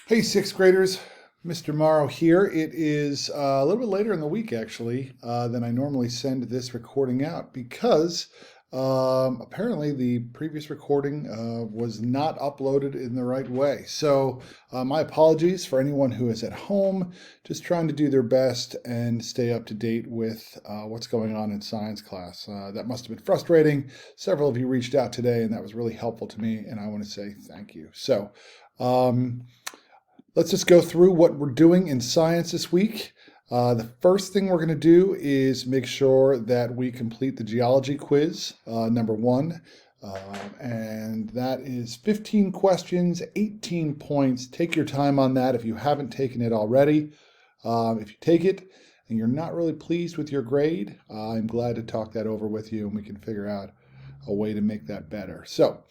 Hey, sixth graders, Mr. Mauro here. It is a little bit later in the week, actually, than I normally send this recording out because apparently the previous recording was not uploaded in the right way. So, my apologies for anyone who is at home, just trying to do their best and stay up to date with what's going on in science class. That must have been frustrating. Several of you reached out today, and that was really helpful to me, and I want to say thank you. So, um, let's just go through what we're doing in science this week. The first thing we're going to do is make sure that we complete the geology quiz, number one. And that is 15 questions, 18 points. Take your time on that if you haven't taken it already. If you take it and you're not really pleased with your grade, I'm glad to talk that over with you and we can figure out a way to make that better. So,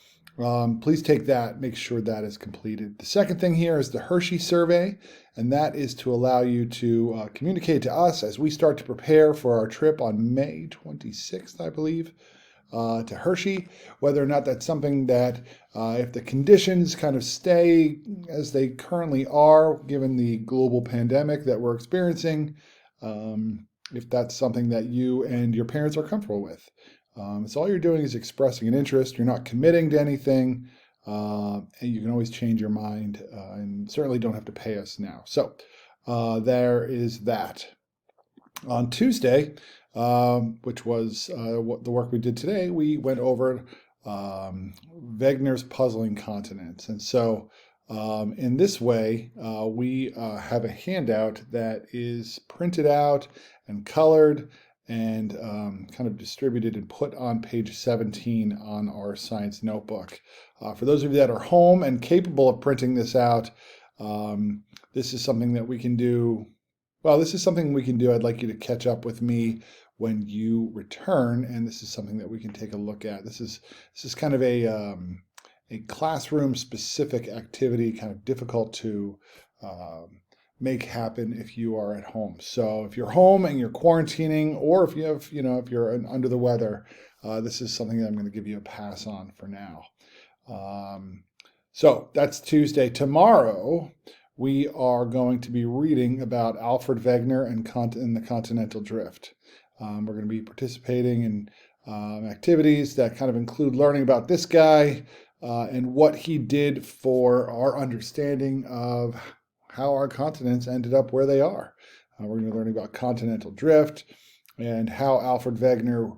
please take that, make sure that is completed. The second thing here is the Hershey survey, and that is to allow you to communicate to us as we start to prepare for our trip on May 26th, I believe, to Hershey, whether or not that's something that, if the conditions kind of stay as they currently are, given the global pandemic that we're experiencing, if that's something that you and your parents are comfortable with. So all you're doing is expressing an interest. You're not committing to anything, and you can always change your mind, and certainly don't have to pay us now. So there is that. On Tuesday, which was what the work we did today, we went over Wegener's puzzling continents, and so in this way, we have a handout that is printed out and colored and kind of distributed and put on page 17 on our science notebook. For those of you that are home and capable of printing this out, this is something that we can do. Well, this is something we can do. I'd like you to catch up with me when you return, and this is something that we can take a look at. This is kind of a classroom specific activity, kind of difficult to make happen if you are at home. So if you're home and you're quarantining, or if you have, if you're under the weather, this is something that I'm going to give you a pass on for now. So that's Tuesday. Tomorrow, we are going to be reading about Alfred Wegener and the continental drift. We're going to be participating in activities that kind of include learning about this guy and what he did for our understanding of how our continents ended up where they are. We're going to be learning about continental drift and how Alfred Wegener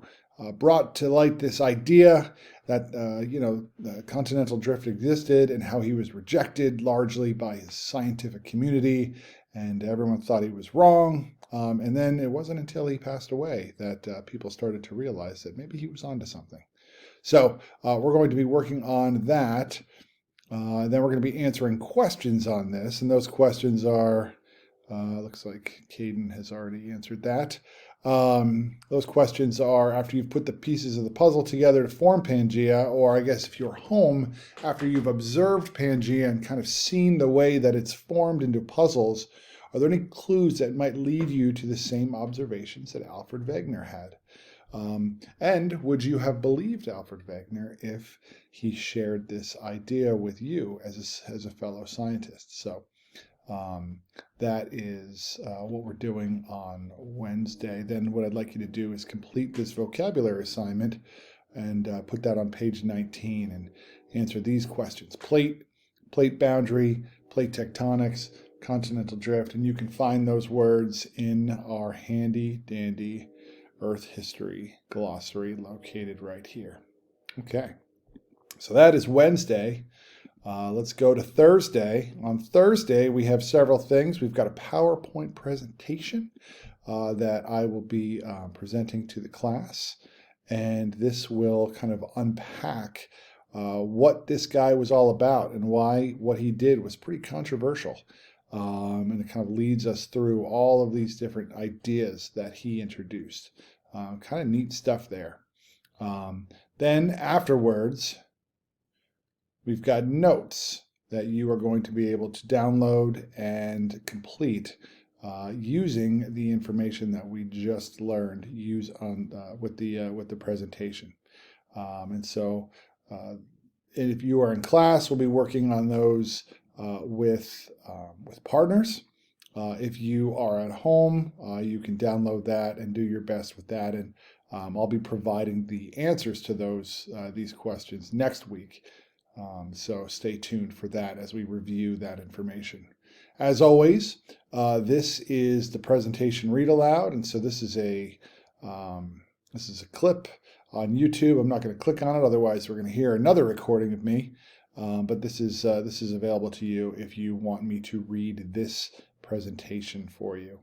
brought to light this idea that the continental drift existed, and how he was rejected largely by his scientific community, and everyone thought he was wrong. And then it wasn't until he passed away that people started to realize that maybe he was onto something. So we're going to be working on that. Then we're going to be answering questions on this, and those questions are, looks like Caden has already answered that. Those questions are after you've put the pieces of the puzzle together to form Pangea, or I guess if you're home, after you've observed Pangea and kind of seen the way that it's formed into puzzles, are there any clues that might lead you to the same observations that Alfred Wegener had? And would you have believed Alfred Wegener if he shared this idea with you as a fellow scientist? So that is what we're doing on Wednesday. Then what I'd like you to do is complete this vocabulary assignment and put that on page 19 and answer these questions. Plate boundary, plate tectonics, continental drift, and you can find those words in our handy dandy Earth history glossary located right here. Okay, so that is Wednesday. Let's go to Thursday. On Thursday, we have several things. We've got a PowerPoint presentation that I will be presenting to the class, and this will kind of unpack what this guy was all about and why what he did was pretty controversial. And it kind of leads us through all of these different ideas that he introduced. Kind of neat stuff there. Then afterwards, we've got notes that you are going to be able to download and complete using the information that we just learned with the presentation. And so if you are in class, we'll be working on those with partners. If you are at home, you can download that and do your best with that. And I'll be providing the answers to these questions next week. So stay tuned for that as we review that information. As always, this is the presentation read aloud, and so this is a clip on YouTube. I'm not going to click on it, otherwise we're going to hear another recording of me. But this is available to you if you want me to read this presentation for you.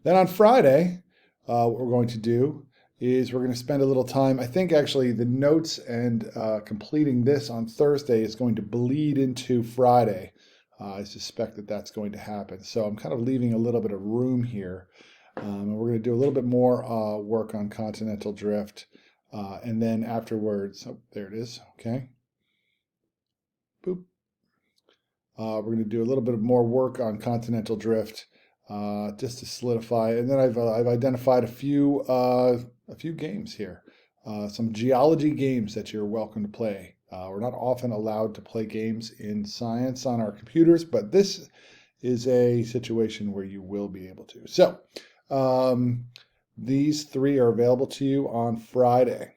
Then on Friday, what we're going to do is we're going to spend a little time. I think actually the notes and completing this on Thursday is going to bleed into Friday. I suspect that that's going to happen. So I'm kind of leaving a little bit of room here. And we're going to do a little bit more work on continental drift. And then afterwards, oh, there it is. Okay. Boop. We're going to do a little bit of more work on continental drift just to solidify. And then I've identified a few games here, some geology games that you're welcome to play. We're not often allowed to play games in science on our computers, but this is a situation where you will be able to. So these three are available to you on Friday.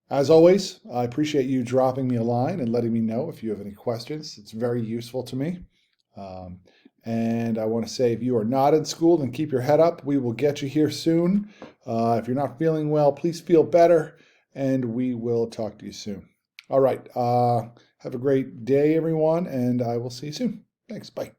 As always, I appreciate you dropping me a line and letting me know if you have any questions. It's very useful to me. And I want to say, if you are not in school, then keep your head up. We will get you here soon. If you're not feeling well, please feel better, and we will talk to you soon. All right. Have a great day, everyone, and I will see you soon. Thanks. Bye.